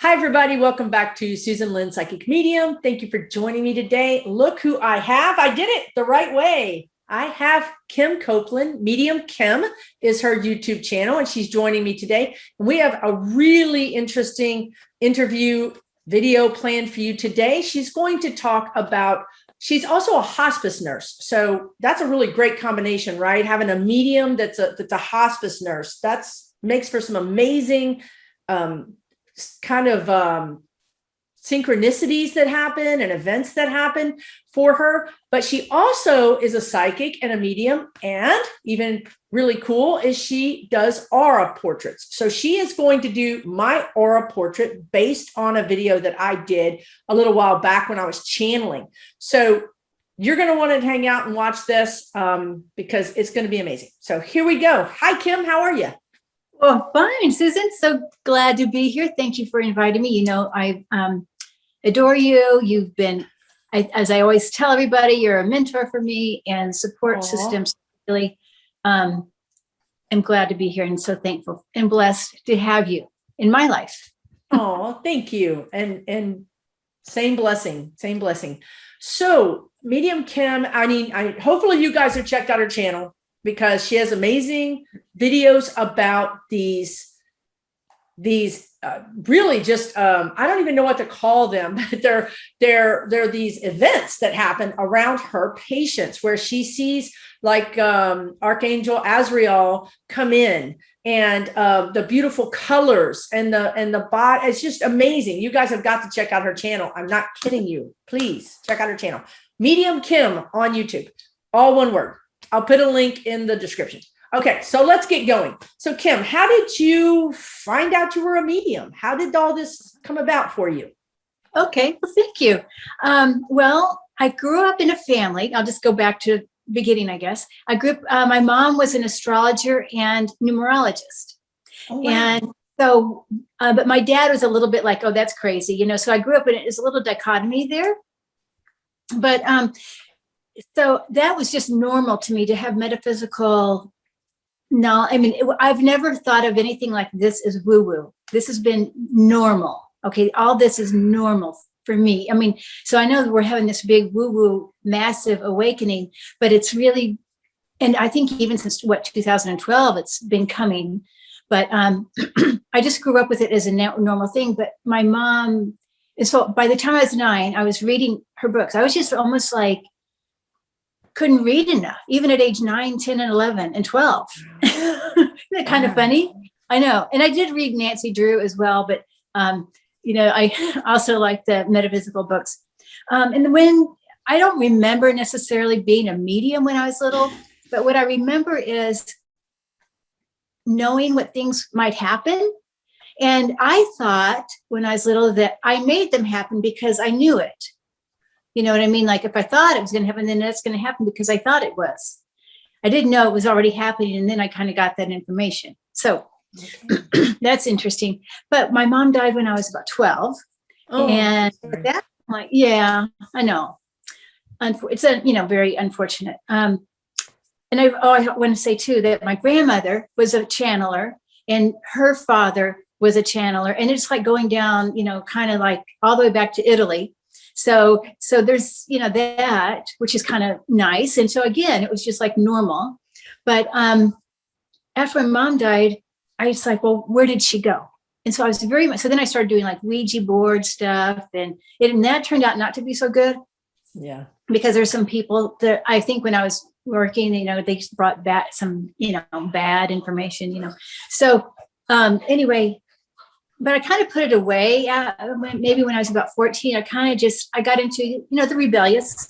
Hi, everybody. Welcome back to Susan Lynn, Psychic Medium. Thank you for joining me today. Look who I have. I did it the right way. I have Kim Copeland. Medium Kim is her YouTube channel, and she's joining me today. And we have a really interesting interview video planned for you today. She's going to talk about, she's also a hospice nurse. So that's a really great combination, right? Having a medium that's a hospice nurse. That's makes for some amazing synchronicities that happen and events that happen for her. But she also is a psychic and a medium, and even really cool is she does aura portraits. So she is going to do my aura portrait based on a video that I did a little while back when I was channeling. So you're going to want to hang out and watch this because it's going to be amazing. So here we go. Hi, Kim. How are you? Well, fine, Susan. So glad to be here. Thank you for inviting me. You know, I adore you. You've been, as I always tell everybody, you're a mentor for me and support systems. Really, I'm glad to be here and so thankful and blessed to have you in my life. Oh, thank you. And same blessing, same blessing. So Medium Kim, hopefully you guys have checked out her channel, because she has amazing videos about these really just, I don't even know what to call them. They're these events that happen around her patients where she sees like Archangel Azrael come in, and the beautiful colors and the body. It's just amazing. You guys have got to check out her channel. I'm not kidding you. Please check out her channel. Medium Kim on YouTube, all one word. I'll put a link in the description. Okay, so let's get going. So Kim, how did you find out you were a medium? How did all this come about for you? Okay, well, thank you. Well, I grew up in a family. I'll just go back to the beginning, I guess. I grew up, my mom was an astrologer and numerologist. Oh, wow. And so, but my dad was a little bit like, oh, that's crazy. You know, so I grew up in it. There's a little dichotomy there. But so that was just normal to me to have metaphysical knowledge. I mean, I've never thought of anything like this as woo-woo. This has been normal. Okay, all this is normal for me. I mean, so I know that we're having this big woo-woo, massive awakening, but it's really, and I think even since 2012, it's been coming. But I just grew up with it as a normal thing. But my mom, and so by the time I was 9, I was reading her books. I was just almost like, couldn't read enough, even at age 9, 10, and 11, and 12. Isn't that kind of funny? I know. And I did read Nancy Drew as well, but, you know, I also like the metaphysical books. And when I don't remember necessarily being a medium when I was little, but what I remember is knowing what things might happen. And I thought when I was little that I made them happen because I knew it. You know what I mean? Like if I thought it was going to happen, then that's going to happen because I thought it was. I didn't know it was already happening. And then I kind of got that information. So that's interesting. But my mom died when I was about 12. Oh, and that's like, yeah, I know. It's very unfortunate. And I want to say too, that my grandmother was a channeler and her father was a channeler. And it's like going down, you know, kind of like all the way back to Italy. So there's, you know, that, which is kind of nice. And so again, it was just like normal. But after my mom died, I was like, well, where did she go? And so I was very much, so then I started doing like Ouija board stuff, and that turned out not to be so good. Yeah. Because there's some people that I think when I was working, you know, they just brought back some, you know, bad information, you know. So anyway, but I kind of put it away. Maybe when I was about 14, I got into, you know, the rebellious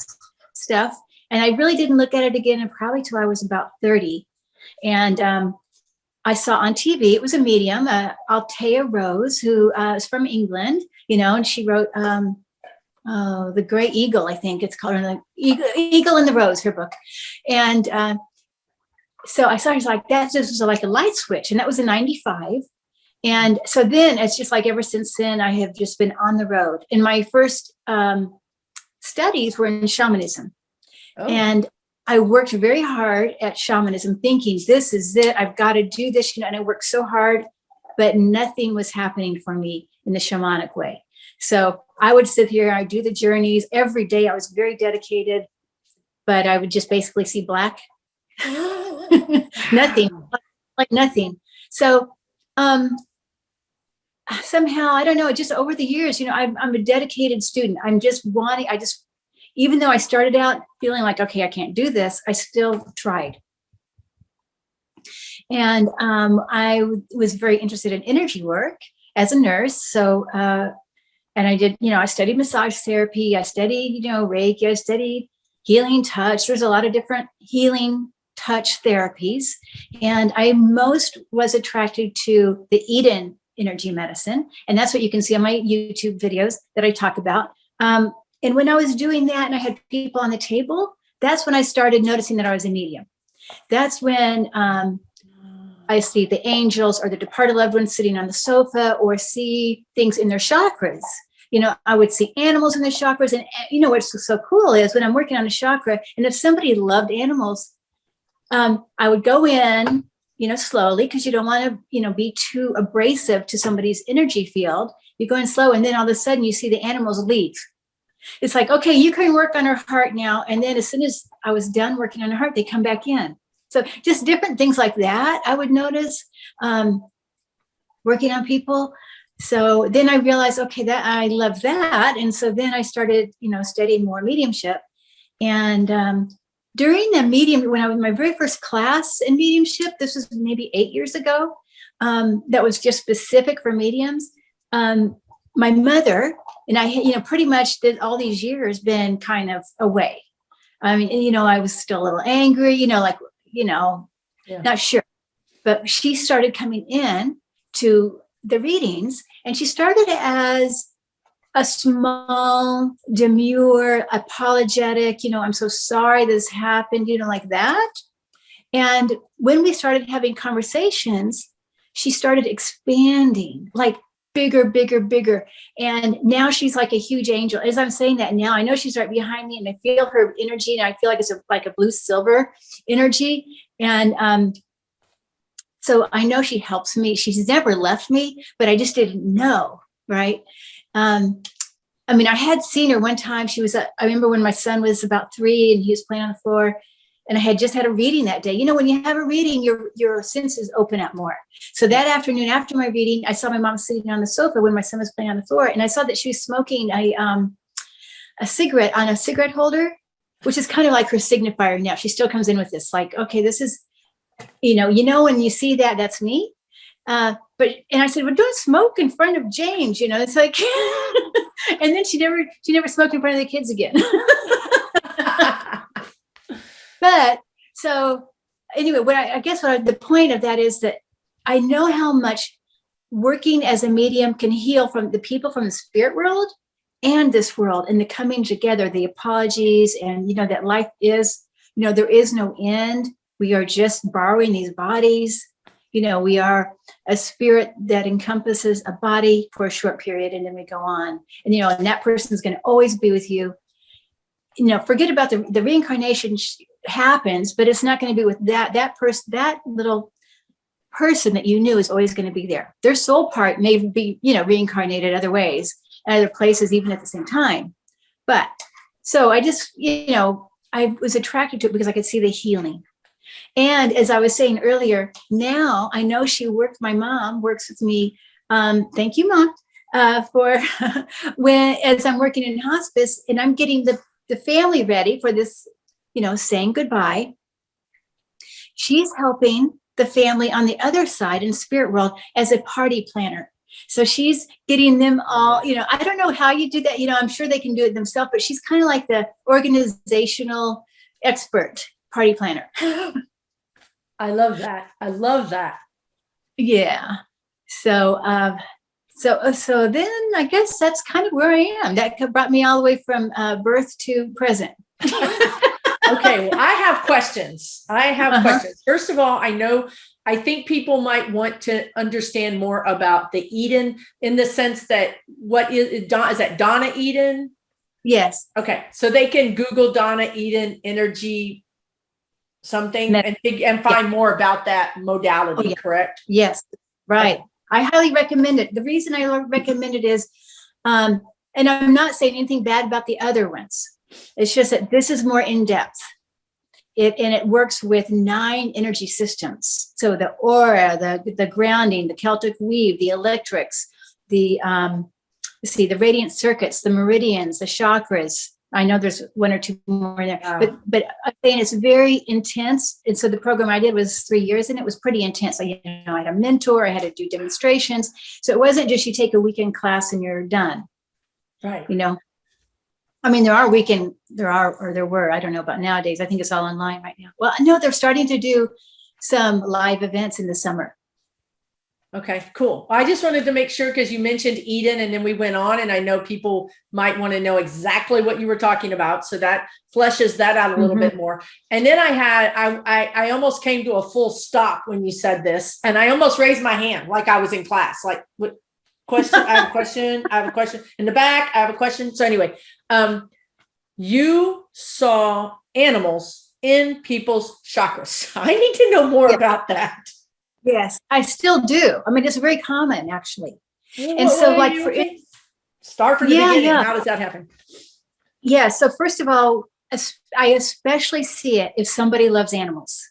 stuff. And I really didn't look at it again, and probably till I was about 30. And I saw on TV, it was a medium, Althea Rose, who is from England, you know, and she wrote The Gray Eagle, I think it's called, the Eagle and the Rose, her book. And so I saw her, like, that just was like a light switch. And that was in 95. And so then it's just like ever since then, I have just been on the road. And my first studies were in shamanism. Oh. And I worked very hard at shamanism, thinking this is it. I've got to do this, you know, and I worked so hard, but nothing was happening for me. in the shamanic way. So I would sit here, I do the journeys every day. I was very dedicated, but I would just basically see black, nothing, like nothing. So somehow, I don't know, just over the years, you know, I'm a dedicated student. Even though I started out feeling like, okay, I can't do this, I still tried. And I was very interested in energy work as a nurse. So, and I did, you know, I studied massage therapy. I studied, you know, Reiki. I studied healing touch. There's a lot of different healing touch therapies. And I most was attracted to the Eden energy medicine. And that's what you can see on my YouTube videos that I talk about. And when I was doing that and I had people on the table, that's when I started noticing that I was a medium. That's when I see the angels or the departed loved ones sitting on the sofa, or see things in their chakras. You know, I would see animals in the chakras. And you know, what's so cool is when I'm working on a chakra, and if somebody loved animals, I would go in, you know, slowly, because you don't want to, you know, be too abrasive to somebody's energy field. You go in slow, and then all of a sudden you see the animals leave. It's like, okay, you can work on her heart now. And then as soon as I was done working on her heart, they come back in. So just different things like that I would notice working on people. So then I realized, okay, that I love that. And so then I started, you know, studying more mediumship. And during the medium, when I was in my very first class in mediumship, this was maybe 8 years ago, that was just specific for mediums. My mother and I, you know, pretty much did all these years been kind of away. I mean, you know, I was still a little angry, you know, like, you know, not sure. But she started coming in to the readings, and she started as a small, demure, apologetic, you know, I'm so sorry this happened, you know, like that. And when we started having conversations, she started expanding, like bigger, bigger, bigger. And now she's like a huge angel. As I'm saying that now, I know she's right behind me, and I feel her energy, and I feel like it's like a blue silver energy. And so I know she helps me. She's never left me, but I just didn't know, right? I mean, I had seen her one time. I remember when my son was about 3 and he was playing on the floor, and I had just had a reading that day. You know, when you have a reading, your senses open up more. So that afternoon after my reading, I saw my mom sitting on the sofa when my son was playing on the floor, and I saw that she was smoking a cigarette on a cigarette holder, which is kind of like her signifier now. She still comes in with this, like, okay, this is, you know, when you see that, that's me. And I said, well, don't smoke in front of James, you know. It's like, and then she never smoked in front of the kids again. But so anyway, the point of that is that I know how much working as a medium can heal from the people from the spirit world and this world, and the coming together, the apologies, and, you know, that life is, you know, there is no end. We are just borrowing these bodies. You know, we are a spirit that encompasses a body for a short period, and then we go on. And, you know, and that person is going to always be with you. You know, forget about the reincarnation happens, but it's not going to be with that person. That little person that you knew is always going to be there. Their soul part may be, you know, reincarnated other ways, other places, even at the same time. But so I just, you know, I was attracted to it because I could see the healing. And as I was saying earlier, now I know my mom works with me. Thank you, Mom, for as I'm working in hospice, and I'm getting the family ready for this, you know, saying goodbye. She's helping the family on the other side in spirit world as a party planner. So she's getting them all, you know, I don't know how you do that. You know, I'm sure they can do it themselves, but she's kind of like the organizational expert party planner. I love that. I love that. Yeah. So then I guess that's kind of where I am. That brought me all the way from birth to present. Okay. Well, I have questions. Questions. First of all, I think people might want to understand more about the Eden, in the sense that is that Donna Eden? Yes. Okay. So they can Google Donna Eden energy something and find more about that modality, correct? Yes. Right. I highly recommend it. The reason I recommend it is, and I'm not saying anything bad about the other ones. It's just that this is more in depth. It works with 9 energy systems. So the aura, the grounding, the Celtic weave, the electrics, the radiant circuits, the meridians, the chakras. I know there's 1 or 2 more in there, but I'm saying it's very intense. And so the program I did was 3 years, and it was pretty intense. I had a mentor, I had to do demonstrations. So it wasn't just you take a weekend class and you're done. Right. I mean, there were, I don't know about nowadays. I think it's all online right now. Well, no, they're starting to do some live events in the summer. Okay, cool. I just wanted to make sure, because you mentioned Eden and then we went on, and I know people might want to know exactly what you were talking about. So that fleshes that out a little bit more. And then I almost came to a full stop when you said this, and I almost raised my hand like I was in class, like, what question? I have a question. I have a question in the back. I have a question. So anyway, you saw animals in people's chakras. I need to know more about that. Yes, I still do. I mean, it's very common, actually. And so, like, start from the beginning. Yeah. How does that happen? Yeah. So first of all, I especially see it if somebody loves animals.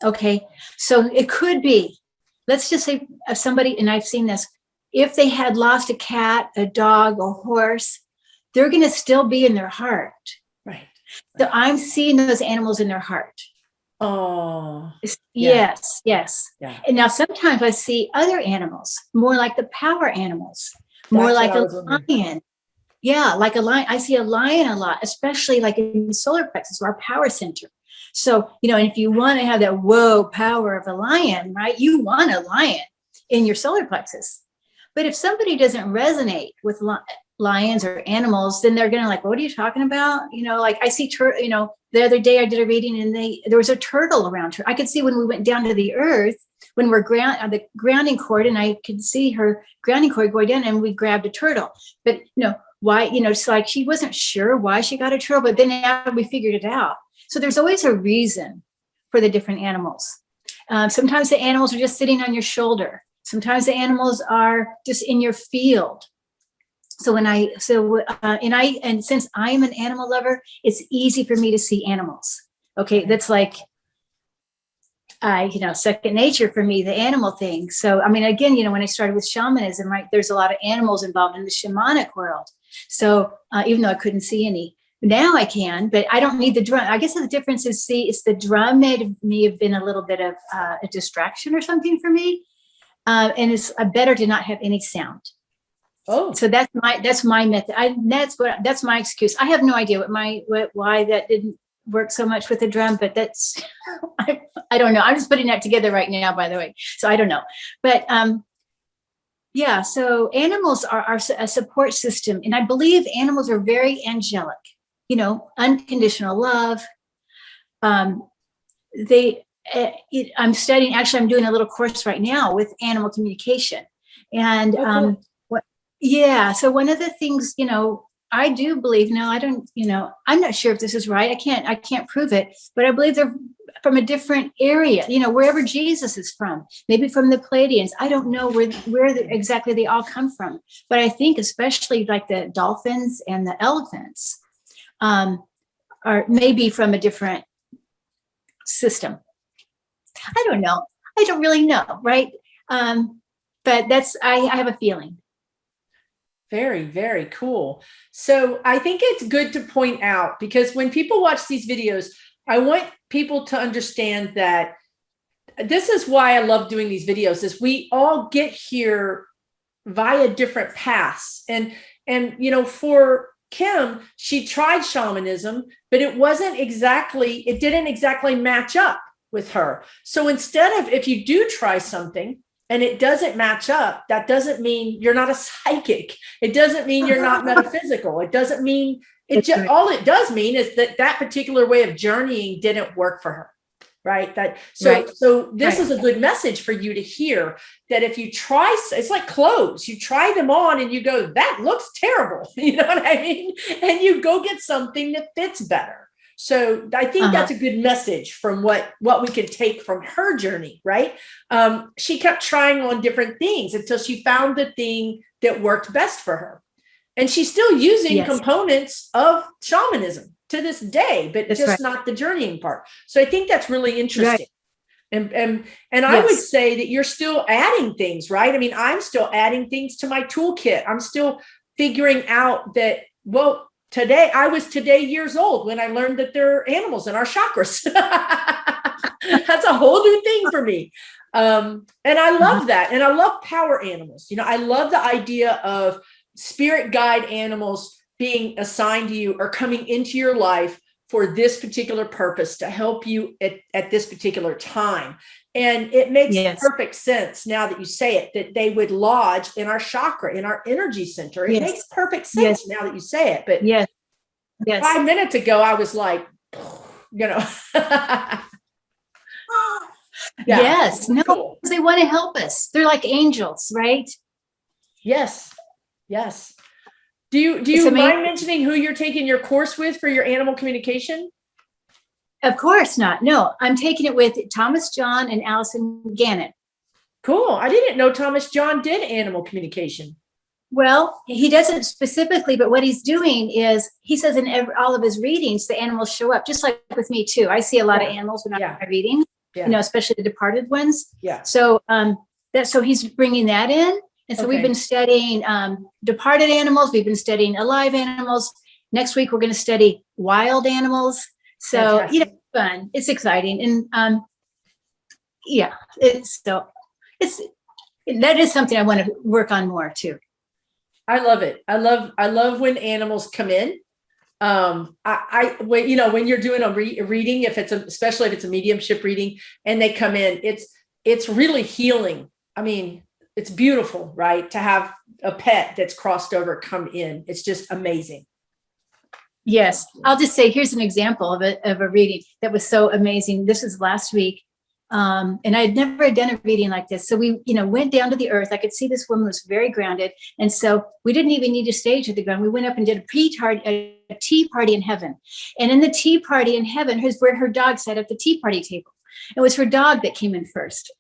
Okay. So it could be, let's just say somebody, and I've seen this, if they had lost a cat, a dog, a horse, they're going to still be in their heart. Right. So I'm seeing those animals in their heart. Oh, yes. Yeah. And now sometimes I see other animals, more like the power animals, more like a lion. Yeah, like a lion. I see a lion a lot, especially like in the solar plexus, our power center. So, and if you want to have that power of a lion, right? You want a lion in your solar plexus. But if somebody doesn't resonate with lions or animals, then they're going to like, what are you talking about? Like I see, the other day I did a reading and there was a turtle around her. I could see when we went down to the earth, when we're the grounding cord, and I could see her grounding cord going down, and we grabbed a turtle. But why, it's like she wasn't sure why she got a turtle, but then after we figured it out. So there's always a reason for the different animals. Sometimes the animals are just sitting on your shoulder. Sometimes the animals are just in your field. So since I'm an animal lover, it's easy for me to see animals. Okay. That's like, second nature for me, the animal thing. So, I mean, again, when I started with shamanism, right, there's a lot of animals involved in the shamanic world. So even though I couldn't see any, now I can, but I don't need the drum. I guess the difference is, it's the drum may have been a little bit of a distraction or something for me. And it's better to not have any sound. Oh, so that's my method. That's my excuse. I have no idea why that didn't work so much with the drum, but that's, I don't know. I'm just putting that together right now, by the way. So I don't know, but, yeah. So animals are a support system. And I believe animals are very angelic, unconditional love. I'm studying, actually, I'm doing a little course right now with animal communication. And, cool. Yeah. So one of the things, I do believe, I'm not sure if this is right. I can't prove it, but I believe they're from a different area, wherever Jesus is from, maybe from the Pleiadians. I don't know where exactly they all come from, but I think especially like the dolphins and the elephants are maybe from a different system. I don't know. I don't really know. Right. But I have a feeling. Very, very cool. So I think it's good to point out, because when people watch these videos, I want people to understand that this is why I love doing these videos, is we all get here via different paths. And for Kim, she tried shamanism, but it didn't exactly match up with her. So instead of, if you do try something and it doesn't match up, that doesn't mean you're not a psychic. It doesn't mean you're not metaphysical. It doesn't mean all it does mean is that particular way of journeying didn't work for her. Right. So this is a good message for you to hear, that if you try, it's like clothes, you try them on and you go, that looks terrible. You know what I mean? And you go get something that fits better. So I think that's a good message from what we can take from her journey, right? She kept trying on different things until she found the thing that worked best for her. And she's still using components of shamanism to this day, but that's just not the journeying part. So I think that's really interesting. And I would say that you're still adding things, right? I mean, I'm still adding things to my toolkit. I'm still figuring out that, well, I was years old when I learned that there are animals in our chakras. That's a whole new thing for me. And I love that. And I love power animals. You know, I love the idea of spirit guide animals being assigned to you or coming into your life for this particular purpose to help you at this particular time. And it makes perfect sense now that you say it, that they would lodge in our chakra, in our energy center. It makes perfect sense now that you say it. But 5 minutes ago, I was like, you know. No, cool. They want to help us. They're like angels, right? Yes. Do you mind mentioning who you're taking your course with for your animal communication? Of course not. No, I'm taking it with Thomas John and Allison Gannett. Cool. I didn't know Thomas John did animal communication. Well, he doesn't specifically, but what he's doing is he says in all of his readings, the animals show up, just like with me too. I see a lot of animals when I'm reading, you know, especially the departed ones. Yeah. So so he's bringing that in. And so we've been studying departed animals. We've been studying alive animals. Next week, we're going to study wild animals. So, you know, it's fun. It's exciting. And that is something I want to work on more too. I love it. I love when animals come in. When you're doing a reading, especially if it's a mediumship reading and they come in, it's really healing. I mean, it's beautiful, right? To have a pet that's crossed over come in. It's just amazing. Yes. I'll just say, here's an example of a reading that was so amazing. This was last week. And I had never done a reading like this. So we, went down to the earth. I could see this woman was very grounded. And so we didn't even need to stage at the ground. We went up and did a tea party in heaven. And in the tea party in heaven, here's where her dog sat at the tea party table. It was her dog that came in first.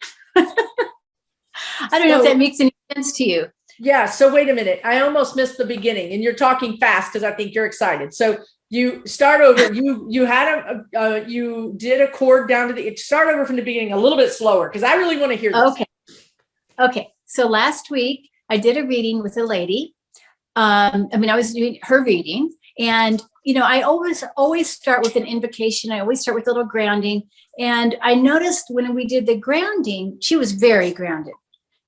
I don't know if that makes any sense to you. Yeah. So wait a minute. I almost missed the beginning, and you're talking fast because I think you're excited. So you start over. You had you did a chord down to start over from the beginning a little bit slower because I really want to hear this. Okay. So last week I did a reading with a lady. I was doing her reading, and I always start with an invocation. I always start with a little grounding. And I noticed when we did the grounding, she was very grounded.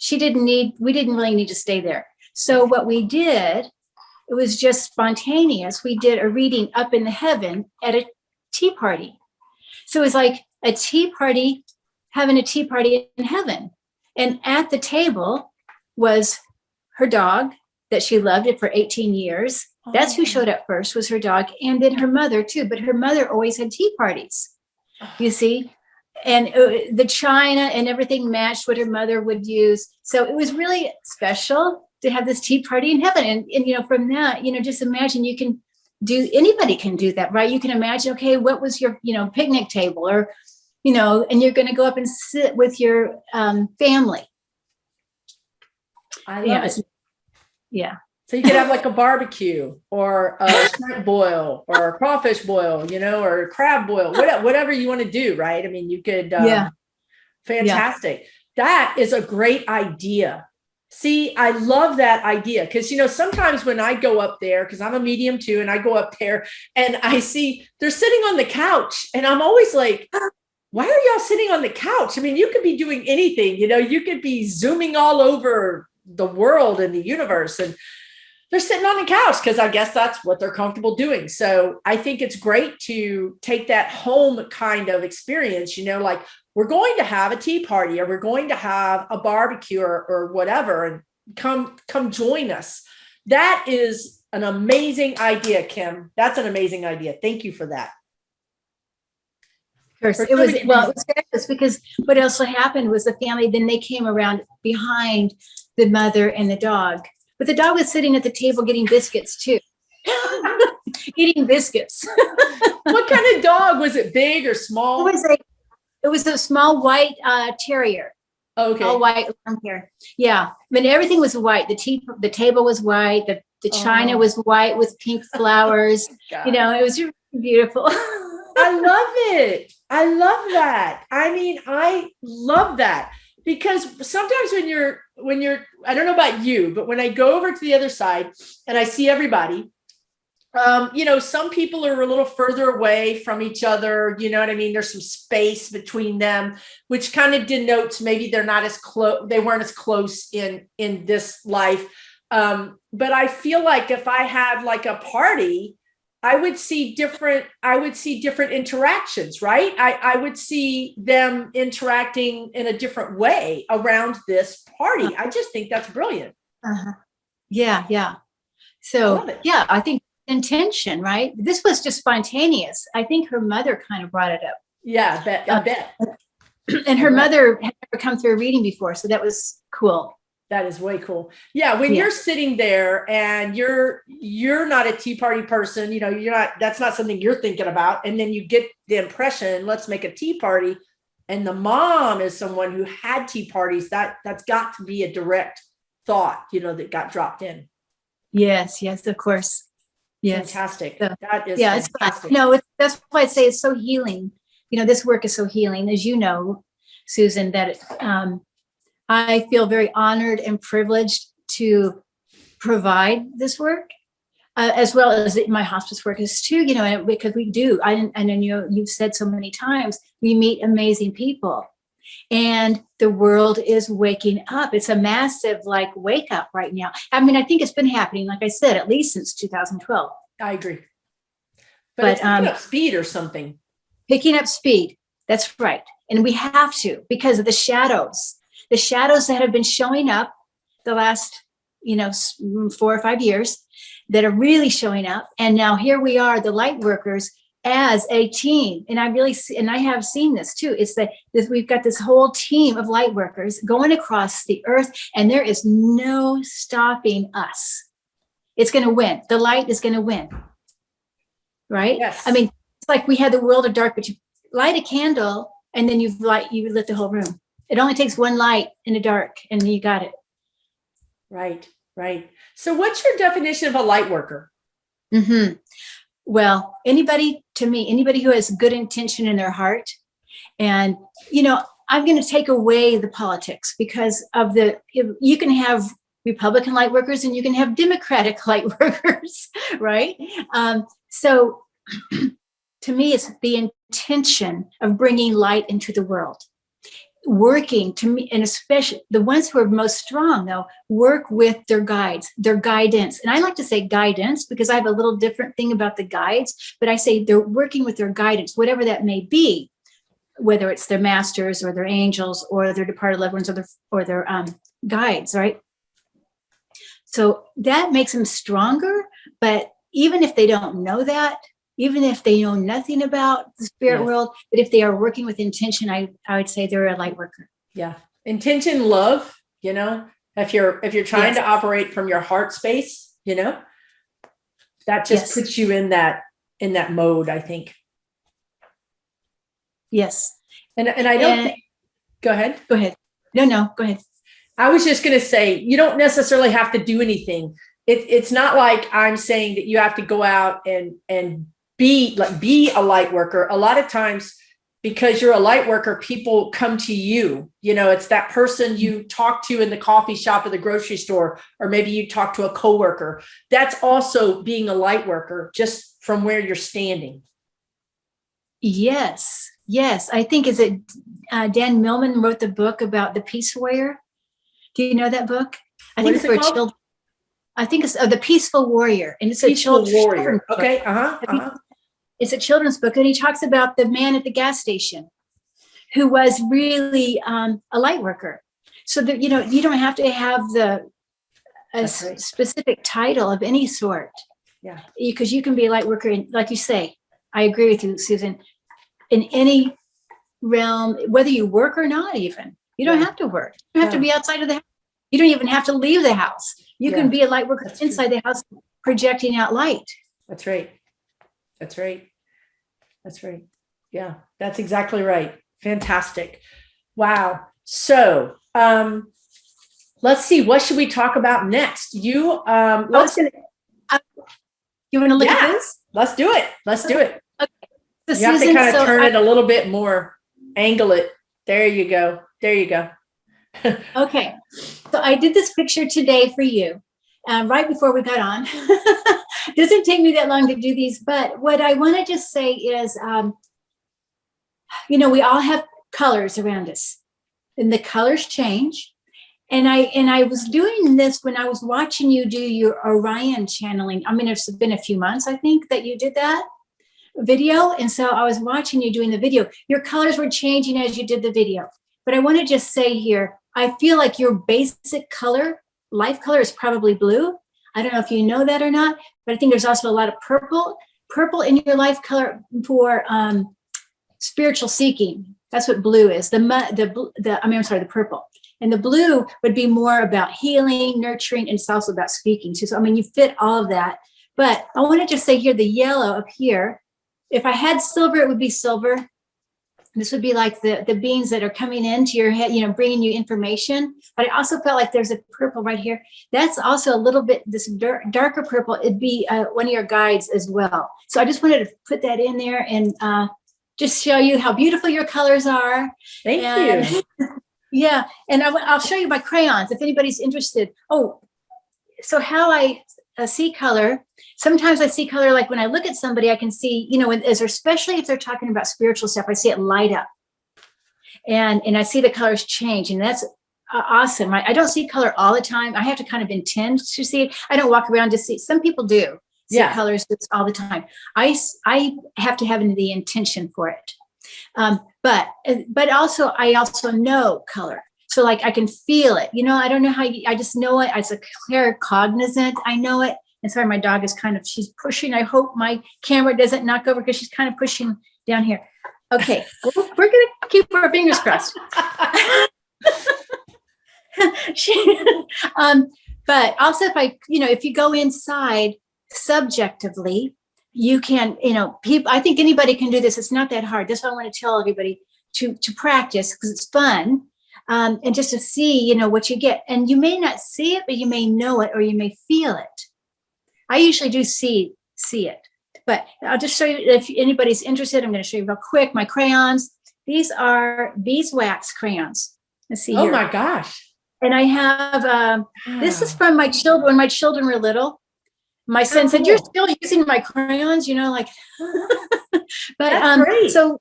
We didn't really need to stay there. So what we did, it was just spontaneous. We did a reading up in the heaven at a tea party. So it was like a tea party, having a tea party in heaven. And at the table was her dog that she loved it for 18 years. That's who showed up first, was her dog, and then her mother too. But her mother always had tea parties, you see, and the china and everything matched what her mother would use. So it was really special to have this tea party in heaven. And from that, just imagine anybody can do that, right? You can imagine, okay, what was your, picnic table or, and you're going to go up and sit with your family. I love it. Yeah. So you could have like a barbecue or a shrimp boil or a crawfish boil, or a crab boil, whatever you want to do, right? I mean, you could, fantastic. Yeah. That is a great idea. See, I love that idea because, sometimes when I go up there, because I'm a medium too, and I go up there and I see they're sitting on the couch and I'm always like, why are y'all sitting on the couch? I mean, you could be doing anything, you could be zooming all over the world and the universe, and they're sitting on the couch because I guess that's what they're comfortable doing. So I think it's great to take that home kind of experience, like we're going to have a tea party or we're going to have a barbecue or whatever, and come join us. That is an amazing idea, Kim. That's an amazing idea. Thank you for that. Of course, it was fabulous because what also happened was the family, then they came around behind the mother and the dog. But the dog was sitting at the table getting biscuits too. eating biscuits. What kind of dog was it? Big or small? It was a small white terrier. Okay. All white long hair. Yeah. I mean, everything was white. The table was white. The china was white with pink flowers. You know, it was really beautiful. I love it. I love that. I mean, I love that because sometimes when you're, I don't know about you, but when I go over to the other side and I see everybody, you know, some people are a little further away from each other. You know what I mean? There's some space between them, which kind of denotes maybe they're not as close. They weren't as close in this life. But I feel like if I had like a party, I would see different interactions, right? I would see them interacting in a different way around this party. I just think that's brilliant. Yeah. Yeah. So, yeah, I think intention, right? This was just spontaneous. I think her mother kind of brought it up. Yeah, I bet. And her mother had never come through a reading before. So that was cool. That is way cool. Yeah. When you're sitting there and you're not a tea party person, you know, that's not something you're thinking about. And then you get the impression, let's make a tea party. And the mom is someone who had tea parties. That's got to be a direct thought, you know, that got dropped in. Yes, of course. Yes. Fantastic. So, that is fantastic. That's why I say it's so healing. You know, this work is so healing, as you know, Susan, that I feel very honored and privileged to provide this work, as well as my hospice work is too, you know, because we do. And you've said so many times, we meet amazing people and the world is waking up. It's a massive wake up right now. I mean, I think it's been happening, like I said, at least since 2012. I agree. But it's picking up speed or something. Picking up speed. That's right. And we have to, because of the shadows that have been showing up the last, 4 or 5 years that are really showing up. And now here we are, the light workers as a team. And I have seen this too. It's that we've got this whole team of light workers going across the earth, and there is no stopping us. It's going to win. The light is going to win. Right? Yes. I mean, it's like we had the world of dark, but you light a candle and then you lit the whole room. It only takes one light in the dark and you got it. Right. So what's your definition of a light worker? Mm-hmm. Well, anybody who has good intention in their heart. And, I'm going to take away the politics because of you can have Republican light workers and you can have Democratic light workers, right? So to me, it's the intention of bringing light into the world. Working to me, and especially the ones who are most strong, though, work with their guides, their guidance. And I like to say guidance because I have a little different thing about the guides, but I say they're working with their guidance, whatever that may be, whether it's their masters or their angels or their departed loved ones or their guides, right? So that makes them stronger. But even if they don't know that, even if they know nothing about the spirit world, but if they are working with intention, I would say they're a light worker. Yeah. Intention, love, if you're trying to operate from your heart space, that just puts you in that mode, I think. Yes. And I don't think, go ahead. No, go ahead. I was just going to say, you don't necessarily have to do anything. It's not like I'm saying that you have to go out and be a light worker. A lot of times, because you're a light worker, people come to you. It's that person you talk to in the coffee shop or the grocery store, or maybe you talk to a coworker. That's also being a light worker, just from where you're standing. Yes. I think Dan Millman wrote the book about the Peace Warrior. Do you know that book? I think it's for children. I think it's The Peaceful Warrior, and it's a children's warrior. Okay. It's a children's book, and he talks about the man at the gas station who was really a light worker. So that you don't have to have a specific title of any sort. Yeah, because you can be a light worker, and like you say, I agree with you, Susan. In any realm, whether you work or not, even you don't have to work. You don't have to be outside of the house. You don't even have to leave the house. You can be a light worker inside the house, projecting out light. That's right. That's right. That's right. Yeah, that's exactly right. Fantastic. Wow. So, let's see, what should we talk about next? You you want to look at yeah, this? let's do it. Let's do it. Okay. So You have to Susan, kind of so turn it a little bit more, angle it. There you go. There you go. okay. So I did this picture today for you, right before we got on. Doesn't take me that long to do these, but what I want to just say is, we all have colors around us, and the colors change. And I was doing this when I was watching you do your Orion channeling. I mean, it's been a few months, I think, that you did that video. And so I was watching you doing the video. Your colors were changing as you did the video. But I want to just say here, I feel like your basic color, life color, is probably blue. I don't know if you know that or not, but I think there's also a lot of purple in your life color for spiritual seeking. That's what blue is. The purple. And the blue would be more about healing, nurturing, and it's also about speaking too. So, you fit all of that. But I want to just say here, the yellow up here, if I had silver, it would be silver. This would be like the beings that are coming into your head, bringing you information. But I also felt like there's a purple right here. That's also a little bit, this darker purple, it'd be one of your guides as well. So I just wanted to put that in there and just show you how beautiful your colors are. Thank you. Yeah, and I'll show you my crayons if anybody's interested. Oh, so how I see color. Sometimes I see color like when I look at somebody, I can see, especially if they're talking about spiritual stuff, I see it light up, and I see the colors change, and that's awesome. I don't see color all the time. I have to kind of intend to see it. I don't walk around to see. Some people do see colors all the time. I have to have the intention for it. But also, I also know color. So like I can feel it, I don't know how I just know it. It's a clear cognizant. I know it. And sorry, my dog is she's pushing. I hope my camera doesn't knock over because she's kind of pushing down here. Okay. We're going to keep our fingers crossed. But also if you go inside subjectively, you can, I think anybody can do this. It's not that hard. That's why I want to tell everybody to practice, because it's fun. And just to see, what you get. And you may not see it, but you may know it, or you may feel it. I usually do see it. But I'll just show you, if anybody's interested, I'm going to show you real quick my crayons. These are beeswax crayons. Let's see here. Oh my gosh. And I have, this is from my children, when my children were little. My son said, "You're still using my crayons," but that's great. So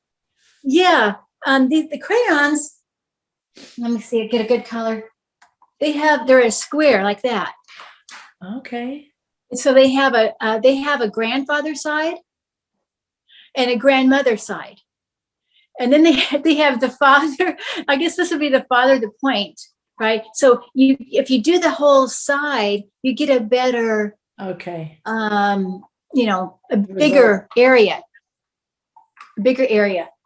yeah, the crayons, let me see, get a good color. They're a square like that. Okay. So they have a grandfather side and a grandmother side. And then they have the father. I guess this would be the father, the point, right? So if you do the whole side, you get a better a bigger area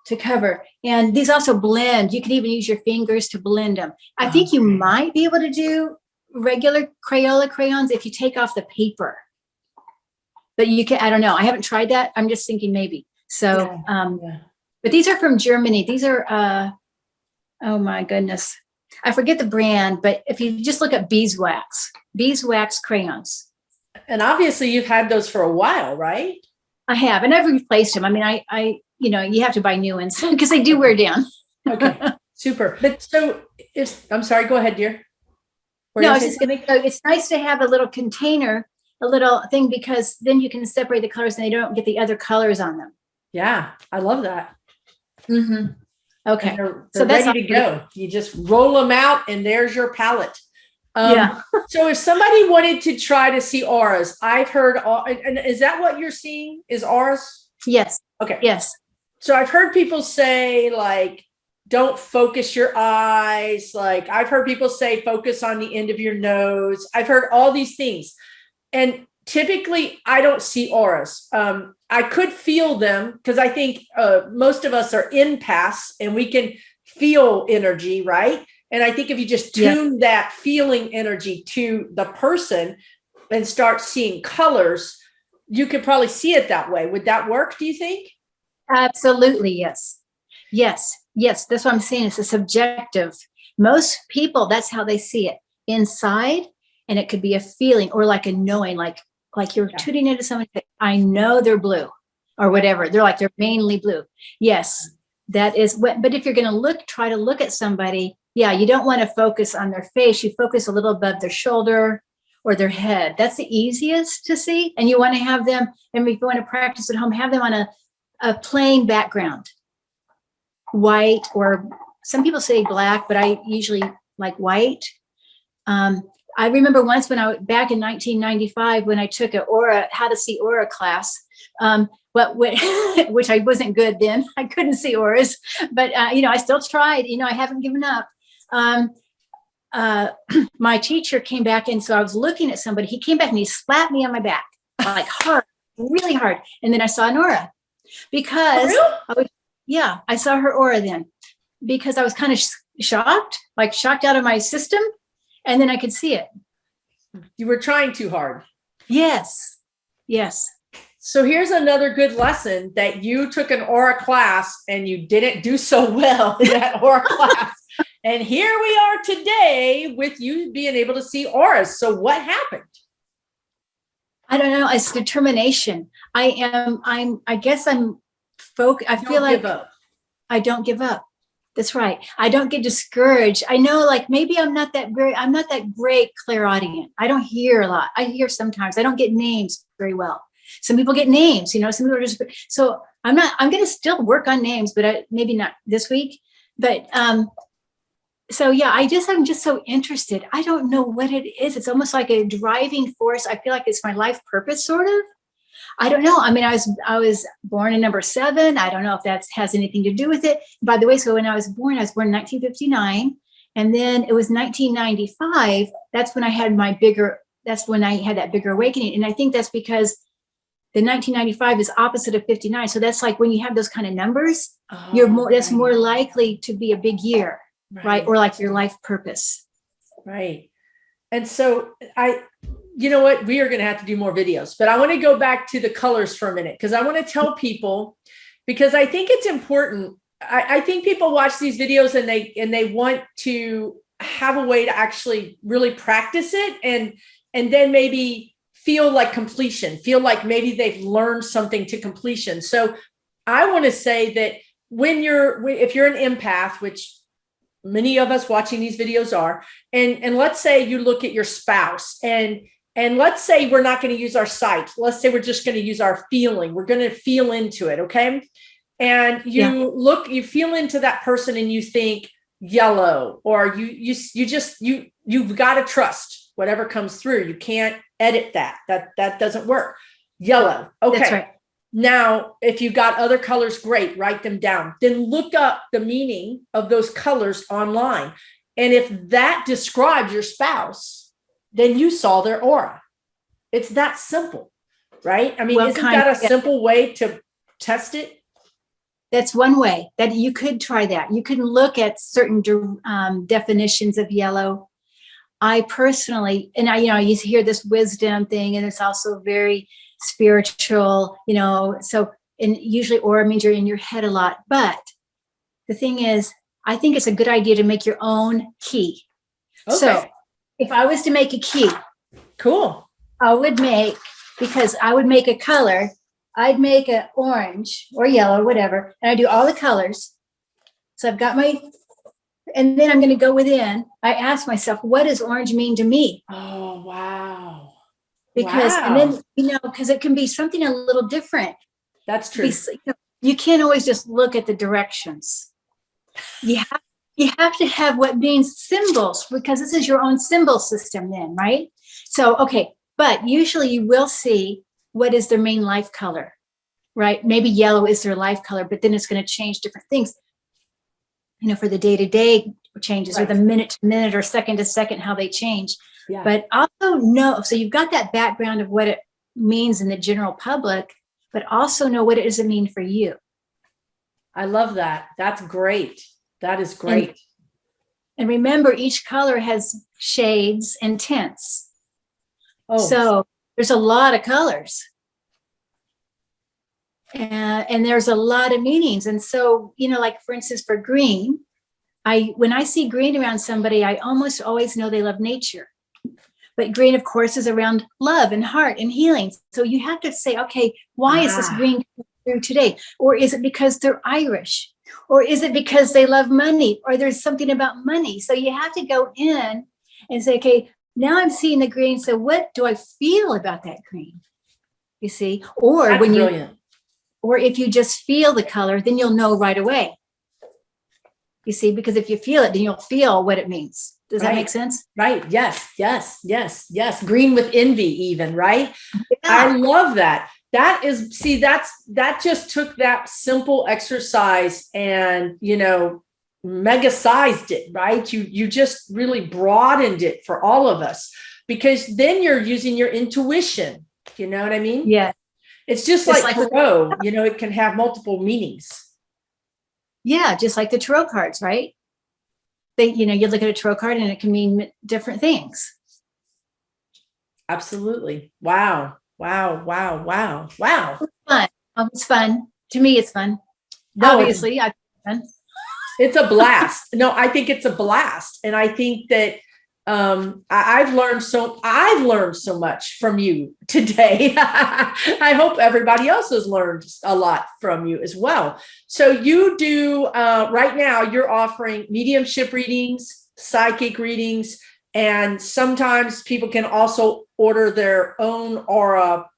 to cover. And these also blend. You can even use your fingers to blend them. I think you might be able to do regular Crayola crayons if you take off the paper. But you can, I don't know. I haven't tried that. I'm just thinking maybe. So, but these are from Germany. These are, oh my goodness. I forget the brand, but if you just look at beeswax crayons. And obviously you've had those for a while, right? I have, and I've replaced them. I mean, I you have to buy new ones because they do wear down. Okay, super. But so I'm sorry, go ahead, dear. No, I was just going to say, it's nice to have a little container, a little thing, because then you can separate the colors and they don't get the other colors on them. Yeah, I love that. Mm-hmm. Okay. They're so that's ready to go. You just roll them out and there's your palette. So if somebody wanted to try to see auras, I've heard, and is that what you're seeing is auras? Yes. Okay. Yes. So I've heard people say, like, don't focus your eyes. Like I've heard people say, focus on the end of your nose. I've heard all these things. And typically I don't see auras. I could feel them because I think most of us are empaths and we can feel energy, right? And I think if you just tune that feeling energy to the person and start seeing colors, you could probably see it that way. Would that work, do you think? Absolutely, yes. Yes, that's what I'm saying. It's a subjective. Most people, that's how they see it inside, and it could be a feeling or like a knowing, like you're tuning into someone. I know they're blue, or whatever. They're mainly blue. Yes, that is what. But if you're going to try to look at somebody, you don't want to focus on their face. You focus a little above their shoulder or their head. That's the easiest to see. And you want to have them. And if you want to practice at home, have them on a plain background. White, or some people say black, but I usually like white. I remember once back in 1995, when I took how to see aura class, which I wasn't good then. I couldn't see auras, but I still tried. I haven't given up. My teacher came back, and so I was looking at somebody. He came back and he slapped me on my back, like hard, really hard, and then I saw an aura because I saw her aura then, because I was kind of shocked out of my system, and then I could see it. You were trying too hard. Yes. So here's another good lesson, that you took an aura class and you didn't do so well in that aura class. And here we are today with you being able to see auras. So what happened? I don't know. It's determination. I guess I'm focused. I feel like I don't give up. That's right. I don't get discouraged. I know, like, maybe I'm not that great clairaudient. I don't hear a lot. I hear sometimes. I don't get names very well. Some people get names, some people are just, so I'm going to still work on names, but maybe not this week. But, so yeah, I'm just so interested. I don't know what it is. It's almost like a driving force. I feel like it's my life purpose, sort of. I don't know. I mean, I was born in number 7. I don't know if that has anything to do with it. By the way, so when I was born in 1959, and then it was 1995. That's when I had that bigger awakening. And I think that's because the 1995 is opposite of 59. So that's like when you have those kind of numbers, that's more likely to be a big year, right? Or like your life purpose. Right. And so you know what? We are going to have to do more videos, but I want to go back to the colors for a minute, because I want to tell people, because I think it's important. I think people watch these videos and they want to have a way to actually really practice it, and then maybe feel like completion, feel like maybe they've learned something to completion. So I want to say that if you're an empath, which many of us watching these videos are, and let's say you look at your spouse, and let's say we're not going to use our sight. Let's say we're just going to use our feeling. We're going to feel into it. Okay. And you feel into that person and you think yellow, or you've got to trust whatever comes through. You can't edit that. That doesn't work. Yellow. Okay. That's right. Now, if you got other colors, great, write them down. Then look up the meaning of those colors online. And if that describes your spouse, then you saw their aura. It's that simple, right? I mean, isn't that a simple way to test it? That's one way that you could try that. You can look at certain definitions of yellow. I personally, and I used to hear this wisdom thing, and it's also very spiritual, so, and usually aura means you're in your head a lot. But the thing is, I think it's a good idea to make your own key. Okay. So if I was to make a key, cool. because I would make a color, I'd make an orange or yellow, or whatever, and I do all the colors. So I've got and then I'm going to go within. I ask myself, what does orange mean to me? Oh, wow. And then, because it can be something a little different. That's true. You can't always just look at the directions. You have to have what means symbols, because this is your own symbol system then, right? So, okay. But usually you will see what is their main life color, right? Maybe yellow is their life color, but then it's going to change different things, for the day-to-day changes, right, or the minute-to-minute or second-to-second, how they change. Yeah. But also know, so you've got that background of what it means in the general public, but also know what does it mean for you. I love that. That's great. That is great. And remember, each color has shades and tints. Oh, so there's a lot of colors. And there's a lot of meanings. And so, like for instance, for green, when I see green around somebody, I almost always know they love nature. But green, of course, is around love and heart and healing. So you have to say, okay, why is this green coming through today? Or is it because they're Irish? Or is it because they love money? Or there's something about money? So you have to go in and say, okay, now I'm seeing the green. So what do I feel about that green? You see? Or That's brilliant. Or if you just feel the color, then you'll know right away. You see, because if you feel it, then you'll feel what it means. Does that make sense? Right. Yes. Green with envy even, right? Yeah. I love that. That just took that simple exercise and, mega sized it, right? You just really broadened it for all of us, because then you're using your intuition. You know what I mean? Yeah. It's just like tarot, it can have multiple meanings. Yeah. Just like the tarot cards, right? You look at a tarot card and it can mean different things. Absolutely. Wow. It's fun. It's fun. To me, it's fun. No, obviously, I fun. It's a blast. No, I think it's a blast. And I think that I've learned so much from you today. I hope everybody else has learned a lot from you as well. So you do, right now, you're offering mediumship readings, psychic readings, and sometimes people can also order their own aura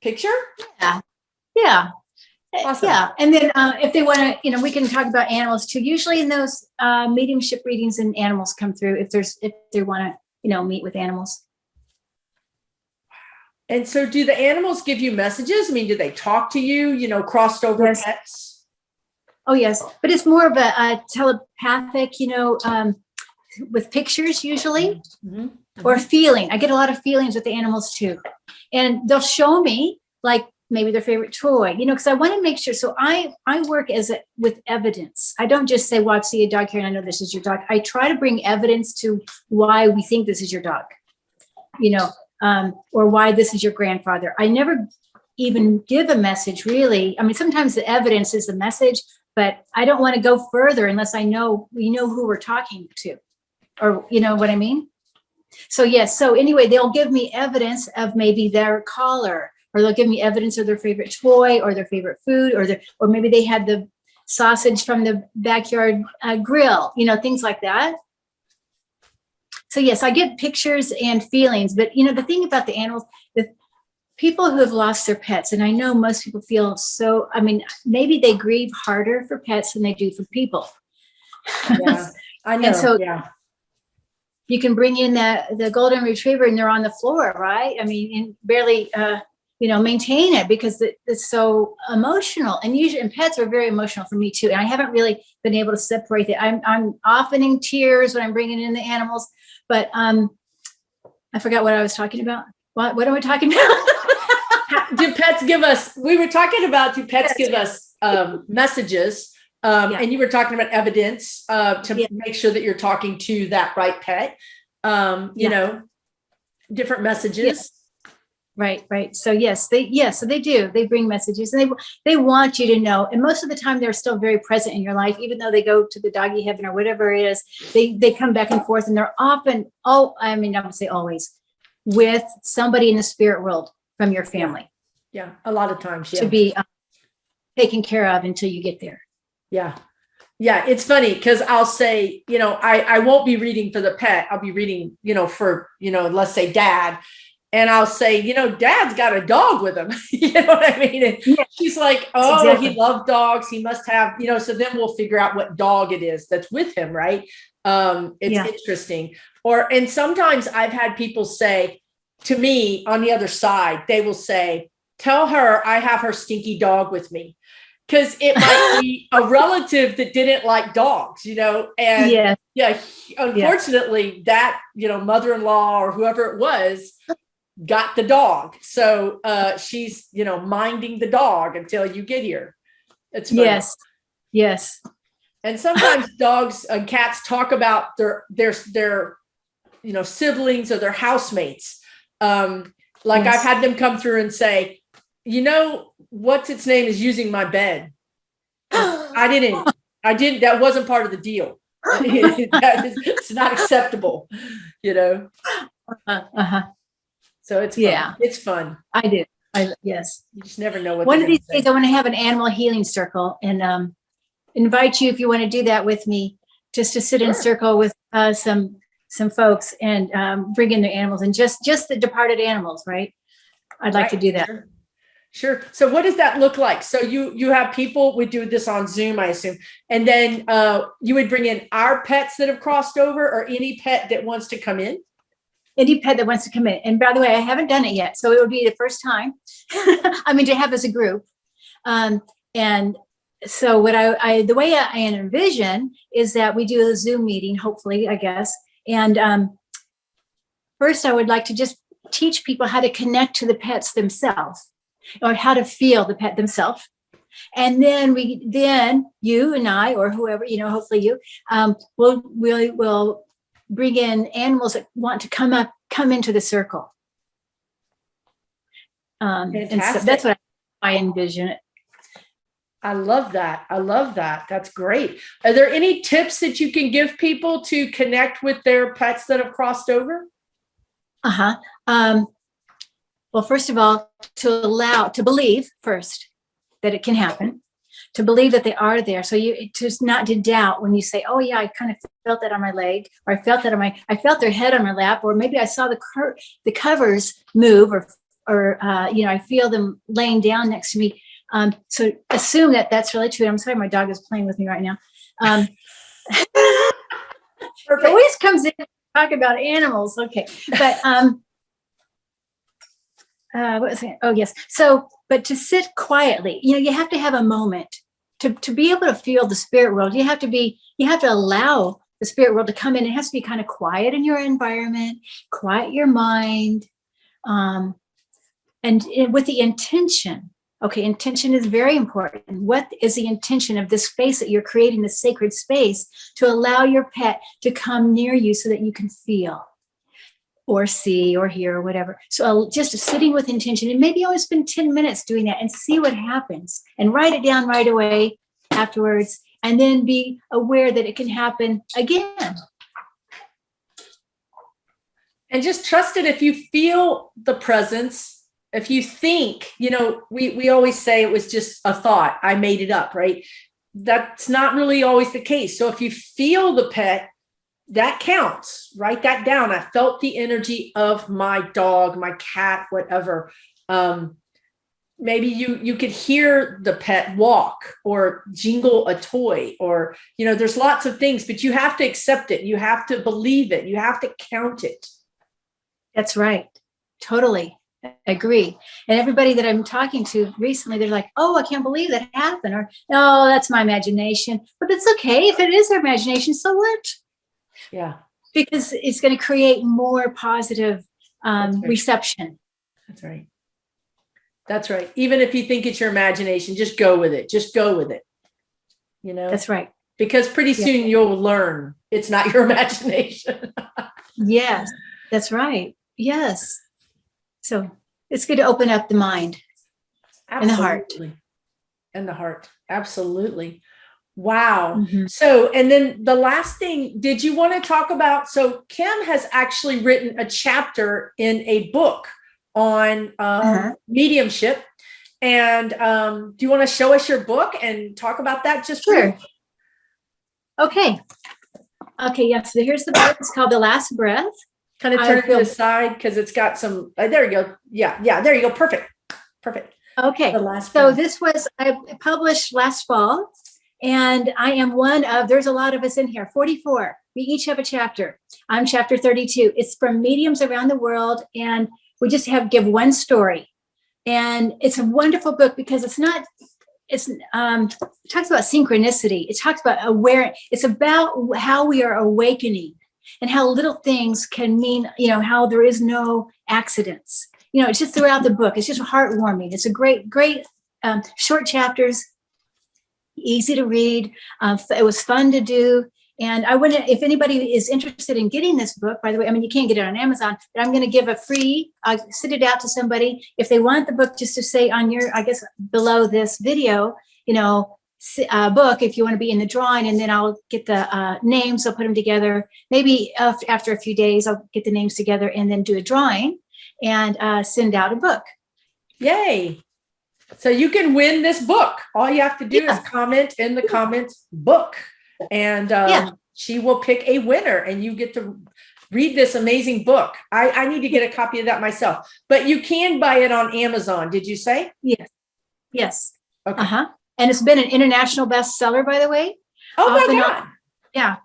picture. Yeah. Awesome. Yeah. And then if they want to, we can talk about animals too. Usually in those mediumship readings, and animals come through if they want to, meet with animals. And so do the animals give you messages? I mean, do they talk to you, crossed over pets? Oh, yes. But it's more of a telepathic, with pictures usually, or feeling. I get a lot of feelings with the animals too. And they'll show me like maybe their favorite toy, because I want to make sure. So I work with evidence. I don't just say, well, I see a dog here and I know this is your dog. I try to bring evidence to why we think this is your dog, or why this is your grandfather. I never even give a message really. I mean, sometimes the evidence is the message, but I don't want to go further unless we know who we're talking to, or you know what I mean? So yes. So anyway, they'll give me evidence of maybe their collar, or they'll give me evidence of their favorite toy or their favorite food, or maybe they had the sausage from the backyard grill, things like that. So yes, I get pictures and feelings, but the thing about the animals, the people who have lost their pets, and I know most people feel so, maybe they grieve harder for pets than they do for people. Yeah, I know. And so yeah. You can bring in the golden retriever and they're on the floor, right? And barely, maintain it because it's so emotional. And usually, pets are very emotional for me too. And I haven't really been able to separate it. I'm often in tears when I'm bringing in the animals, but I forgot what I was talking about. What am I talking about? Do pets give us messages? And you were talking about evidence to make sure that you're talking to that right pet, different messages. Right. So yes, they do. They bring messages and they want you to know. And most of the time they're still very present in your life, even though they go to the doggy heaven or whatever it is, they come back and forth, and they're often, I would say always, with somebody in the spirit world from your family. Yeah. A lot of times. Yeah. To be taken care of until you get there. Yeah. Yeah. It's funny because I'll say, I won't be reading for the pet. I'll be reading, for, let's say dad. And I'll say, dad's got a dog with him. You know what I mean? And she's like, exactly. He loved dogs. He must have, so then we'll figure out what dog it is that's with him. Right. It's interesting. And sometimes I've had people say to me on the other side, they will say, tell her I have her stinky dog with me. Because it might be a relative that didn't like dogs, and unfortunately that, mother-in-law or whoever it was got the dog. So she's, minding the dog until you get here. It's funny. Yes. And sometimes dogs and cats talk about their siblings or their housemates. I've had them come through and say, what's its name is using my bed. I didn't, that wasn't part of the deal. It's not acceptable, you know? So it's fun. Yeah. It's fun. I do. Yes. You just never know what. One of these days I want to have an animal healing circle and invite you, if you want to do that with me, just to sit in circle with some folks and bring in their animals and just the departed animals, right? I'd like to do that. Sure. So what does that look like? So you have people, we do this on Zoom, I assume, and then you would bring in our pets that have crossed over, or any pet that wants to come in? Any pet that wants to come in. And by the way, I haven't done it yet, so it would be the first time. I mean, to have as a group. And so what the way I envision is that we do a Zoom meeting, hopefully, I guess. And first, I would like to just teach people how to connect to the pets themselves, or how to feel the pet themselves. And then you and I, or whoever, hopefully you, will bring in animals that want to come into the circle. And so that's what I envision it. I love that. That's great. Are there any tips that you can give people to connect with their pets that have crossed over? Well, first of all, to believe first that it can happen, to believe that they are there. So not to doubt when you say, oh yeah, I kind of felt that on my leg, or I felt that I felt their head on my lap, or maybe I saw the covers move, or I feel them laying down next to me. So assume that that's really true. I'm sorry, my dog is playing with me right now. It always comes in to talk about animals. Okay. But, what was it? Oh, yes. So, but to sit quietly, you have to have a moment to be able to feel the spirit world. You have to allow the spirit world to come in. It has to be kind of quiet in your environment, quiet your mind, and with the intention. Okay, intention is very important. What is the intention of this space that you're creating, the sacred space, to allow your pet to come near you so that you can feel or see or hear or whatever? So just sitting with intention, and maybe only spend 10 minutes doing that and see what happens, and write it down right away afterwards, and then be aware that it can happen again. And just trust it. If you feel the presence, if you think, we always say it was just a thought, I made it up, right? That's not really always the case. So if you feel the pet, that counts. Write that down. I felt the energy of my dog, my cat, whatever. Maybe you could hear the pet walk or jingle a toy, or, there's lots of things, but you have to accept it. You have to believe it. You have to count it. That's right. Totally. Agree. And everybody that I'm talking to recently, they're like, oh, I can't believe that happened. Or, no, that's my imagination. But it's okay. If it is our imagination, so what? Yeah. Because it's going to create more positive reception. That's right. That's right. Even if you think it's your imagination, just go with it. Just go with it. That's right. Because pretty soon you'll learn it's not your imagination. Yes, that's right. Yes. So it's good to open up the mind. Absolutely. And the heart. And the heart. Absolutely. Wow. Mm-hmm. So, and then the last thing, did you want to talk about, so Kim has actually written a chapter in a book on mediumship. And do you want to show us your book and talk about that just Sure. Okay. Yes. So here's the book. It's called The Last Breath. Kind of turn it to the side because it's got some, there you go. Yeah, there you go. Perfect. Okay. So this was, I published last fall, and I am one of, there's a lot of us in here, 44. We each have a chapter. I'm chapter 32. It's from mediums around the world, and we just give one story. And it's a wonderful book because it talks about synchronicity. It talks about awareness. It's about how we are awakening, and how little things can mean, how there is no accidents. It's just throughout the book. It's just heartwarming. It's a great short chapters, easy to read. It was fun to do. And I wouldn't, if anybody is interested in getting this book, by the way, I mean, you can't get it on Amazon, but I'm going to give a free, I'll send it out to somebody. If they want the book, just to say on your, I guess, below this video, book, if you want to be in the drawing, and then I'll get the names, I'll put them together. Maybe after a few days, I'll get the names together and then do a drawing and send out a book. Yay. So you can win this book. All you have to do is comment in the comments book, and she will pick a winner, and you get to read this amazing book. I need to get a copy of that myself, but you can buy it on Amazon. Did you say? Yes. Okay. And it's been an international bestseller, by the way. Oh my God. Yeah.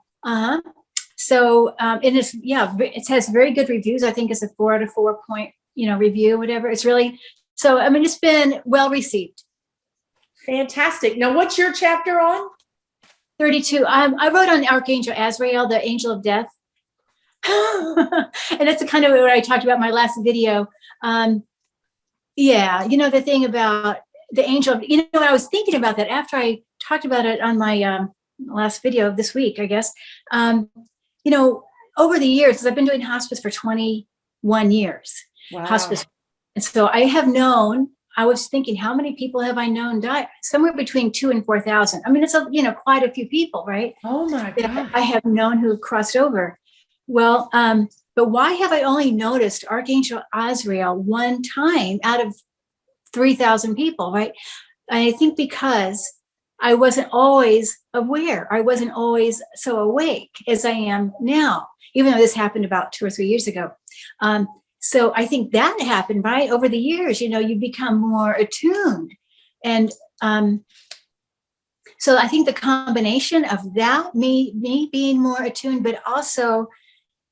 So it has very good reviews. I think it's a 4 out of 4 point, review, whatever. It's really, so, I mean, it's been well received. Fantastic. Now, what's your chapter on? 32. I wrote on Archangel Azrael, the angel of death. And that's the kind of what I talked about in my last video. The thing about the angel, I was thinking about that after I talked about it on my last video of this week, I guess. Over the years, because I've been doing hospice for 21 years. Wow. Hospice. And so I have known, I was thinking, how many people have I known die? Somewhere between 2,000 and 4,000. I mean, it's quite a few people, right? Oh my God. I have known who have crossed over. Well, but why have I only noticed Archangel Azrael one time out of 3,000 people, right? I think because I wasn't always aware. I wasn't always so awake as I am now, even though this happened about 2 or 3 years ago. So I think that happened, right? Over the years, you become more attuned. And so I think the combination of that, me being more attuned, but also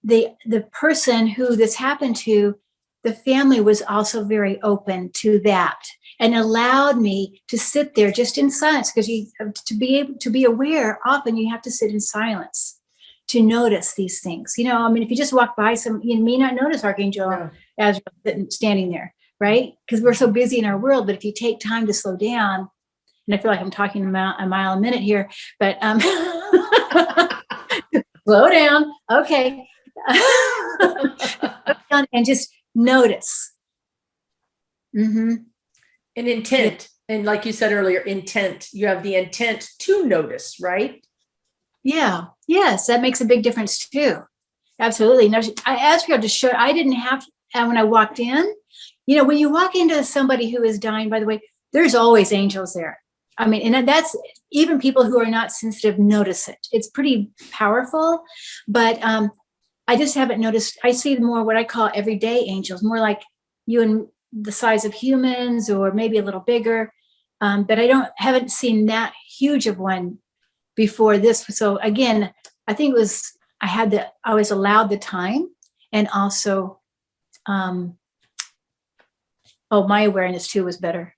the person who this happened to, the family was also very open to that and allowed me to sit there just in silence, because to be able to be aware, often you have to sit in silence to notice these things. If you just walk by you may not notice Archangel Azrael standing there, right? Because we're so busy in our world. But if you take time to slow down, and I feel like I'm talking a mile a minute here, but slow down. Okay. And just notice. Mm-hmm. An intent. And like you said earlier, intent. You have the intent to notice, right? Yeah. Yes. That makes a big difference too. Absolutely. Now, I asked her to show, I didn't have, when I walked in, when you walk into somebody who is dying, by the way, there's always angels there. I mean, and that's, even people who are not sensitive notice it. It's pretty powerful, but I just haven't noticed. I see more what I call everyday angels, more like you and the size of humans, or maybe a little bigger. But I haven't seen that huge of one before this. So again, I think it was, I was allowed the time, and also, my awareness too was better.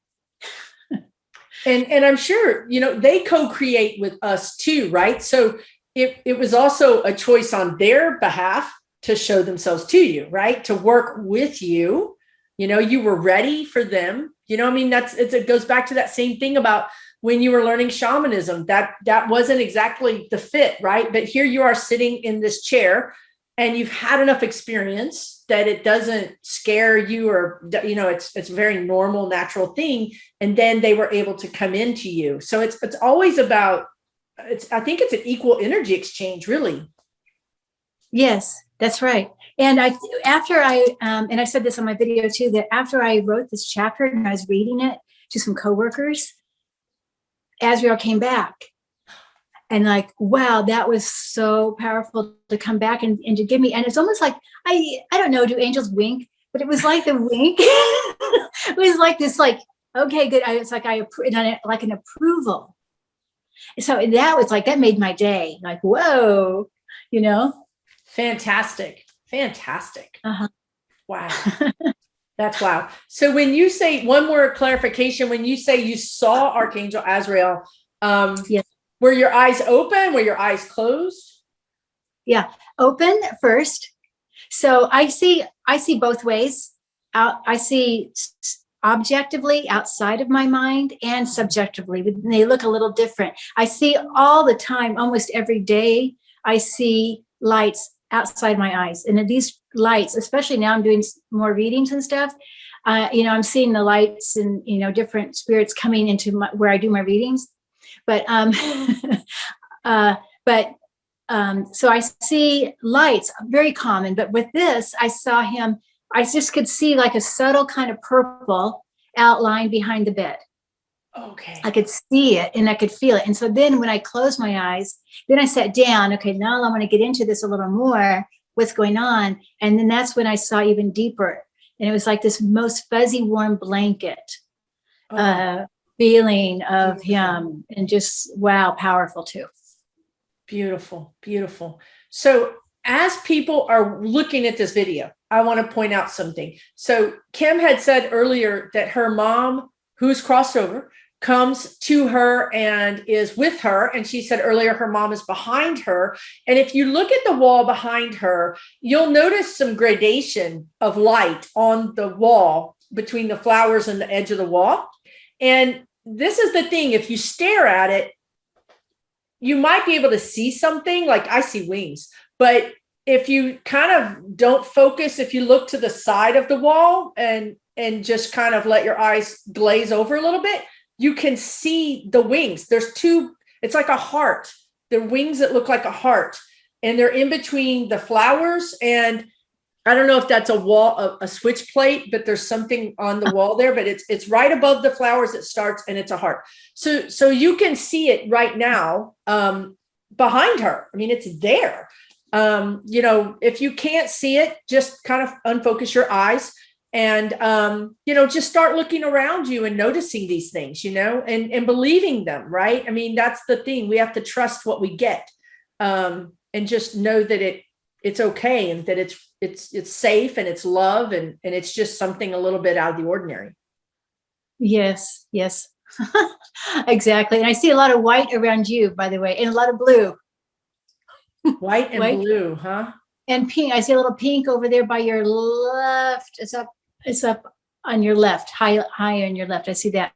And I'm sure, they co-create with us too, right? So it was also a choice on their behalf to show themselves to you, right? To work with you. You were ready for them. It goes back to that same thing about when you were learning shamanism, that wasn't exactly the fit, right? But here you are sitting in this chair, and you've had enough experience that it doesn't scare you, or, it's a very normal, natural thing. And then they were able to come into you. So it's always about, I think it's an equal energy exchange, really. Yes, that's right. And after I said this on my video too, that after I wrote this chapter and I was reading it to some coworkers, Azrael came back, and like, wow, that was so powerful to come back and to give me. And it's almost like, I don't know, do angels wink? But it was like the wink. It was like this, like, okay, good. It's like like an approval. So that was like, that made my day. Like, whoa, Fantastic. Uh-huh. Wow. That's wow. So when you say, one more clarification, when you say you saw Archangel Azrael, yes. Were your eyes open? Were your eyes closed? Yeah, open first. So I see both ways. I see objectively outside of my mind and subjectively. They look a little different. I see all the time, almost every day, I see lights outside my eyes. And these lights, especially now I'm doing more readings and stuff, I'm seeing the lights and, different spirits coming into where I do my readings. But, so I see lights, very common, but with this, I saw him, I just could see like a subtle kind of purple outline behind the bed. Okay. I could see it and I could feel it. And so then when I closed my eyes, then I sat down. Okay, now I want to get into this a little more, what's going on. And then that's when I saw even deeper. And it was like this most fuzzy, warm blanket feeling of him, and just, wow, powerful too. Beautiful, beautiful. So as people are looking at this video, I want to point out something. So Kim had said earlier that her mom, who's crossed over, comes to her and is with her. And she said earlier her mom is behind her. And if you look at the wall behind her, you'll notice some gradation of light on the wall between the flowers and the edge of the wall. And this is the thing, if you stare at it, you might be able to see something, like I see wings, but if you kind of don't focus, if you look to the side of the wall and just kind of let your eyes glaze over a little bit, you can see the wings. There's two, it's like a heart. The wings that look like a heart, and they're in between the flowers. And I don't know if that's a wall, a switch plate, but there's something on the wall there, but it's right above the flowers. It starts and it's a heart. So you can see it right now behind her. I mean, it's there. If you can't see it, just kind of unfocus your eyes and, just start looking around you and noticing these things, and believing them, right? I mean, that's the thing. We have to trust what we get and just know that it's okay, and that it's safe, and it's love, and it's just something a little bit out of the ordinary. Yes. Exactly. And I see a lot of white around you, by the way, and a lot of blue. White and blue, huh? And pink. I see a little pink over there by your left. It's up on your left, high on your left. I see that.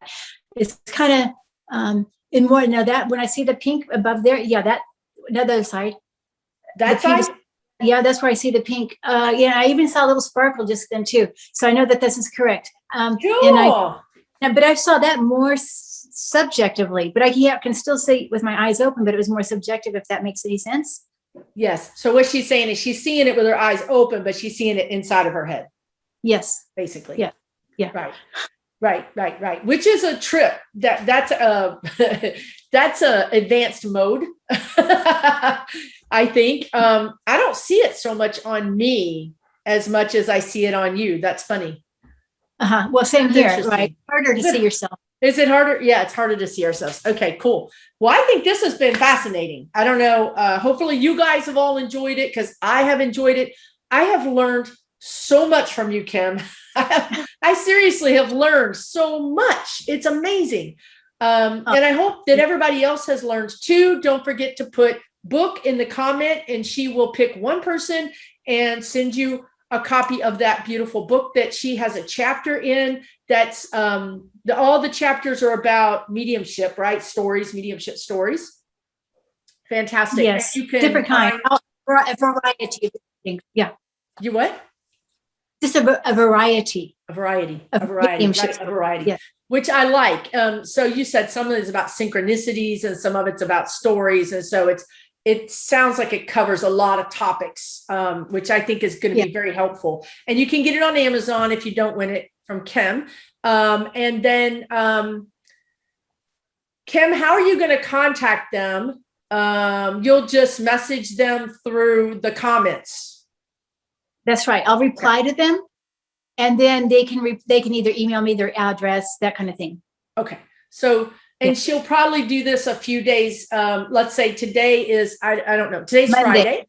It's kind of in more now that when I see the pink above there, that another side. That side? Yeah, that's where I see the pink. I even saw a little sparkle just then too. So I know that this is correct. Cool. But I saw that more subjectively, but I can still see with my eyes open, but it was more subjective, if that makes any sense. Yes. So what she's saying is she's seeing it with her eyes open, but she's seeing it inside of her head. Yes. Basically. Yeah. Right. Which is a trip. That's a advanced mode. I think. I don't see it so much on me as much as I see it on you. That's funny. Well, same here, right? Harder to see yourself. Is it harder? Yeah, it's harder to see ourselves. Okay, cool. Well, I think this has been fascinating. I don't know. Hopefully you guys have all enjoyed it, because I have enjoyed it. I have learned so much from you, Kim. I seriously have learned so much. It's amazing. And I hope that everybody else has learned too. Don't forget to put book in the comment, and she will pick one person and send you a copy of that beautiful book that she has a chapter in. That's all the chapters are about mediumship, right? Mediumship stories. Fantastic. Yes, you can different kind, a variety of things. Yeah. You what? Just a variety. A variety. Mediumship. Right, a variety. Yeah. Which I like. So you said some of it is about synchronicities and some of it's about stories. And so it sounds like it covers a lot of topics, which I think is going to be very helpful. And you can get it on Amazon if you don't win it from Kim. And then, Kim, how are you going to contact them? You'll just message them through the comments. That's right. I'll reply to them, and then they can either email me their address, that kind of thing. Okay. So, and she'll probably do this a few days. Let's say today is, I don't know, today's Monday. Friday.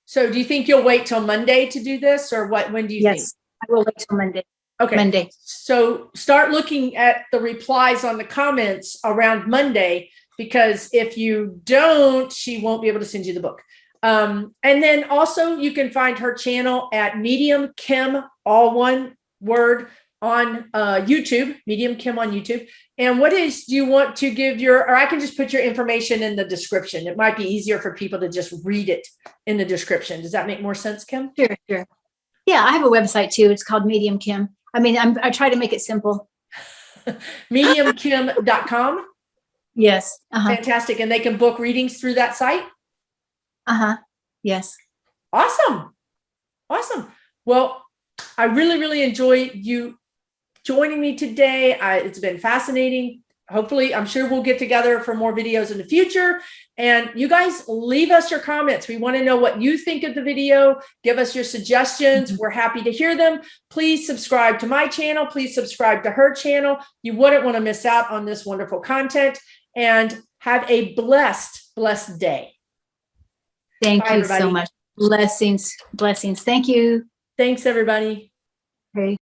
So do you think you'll wait till Monday to do this, or what? When do you think? Yes, I will wait till Monday. Okay. Monday. So start looking at the replies on the comments around Monday, because if you don't, she won't be able to send you the book. And then also you can find her channel at Medium Kim, all one word, on YouTube, Medium Kim on YouTube. And what is, do you want to give your, or I can just put your information in the description. It might be easier for people to just read it in the description. Does that make more sense, Kim? Sure, sure. Yeah, I have a website too. It's called Medium Kim. I mean, I try to make it simple. mediumkim.com. Yes. Fantastic. And they can book readings through that site? Yes. Awesome. Awesome. Well, I really, really enjoy you joining me today. It's been fascinating. Hopefully, I'm sure we'll get together for more videos in the future. And you guys leave us your comments. We want to know what you think of the video. Give us your suggestions. We're happy to hear them. Please subscribe to my channel. Please subscribe to her channel. You wouldn't want to miss out on this wonderful content. And have a blessed, blessed day. Thank Bye, you everybody. so much. Blessings, blessings. Thank you. Thanks, everybody. Okay.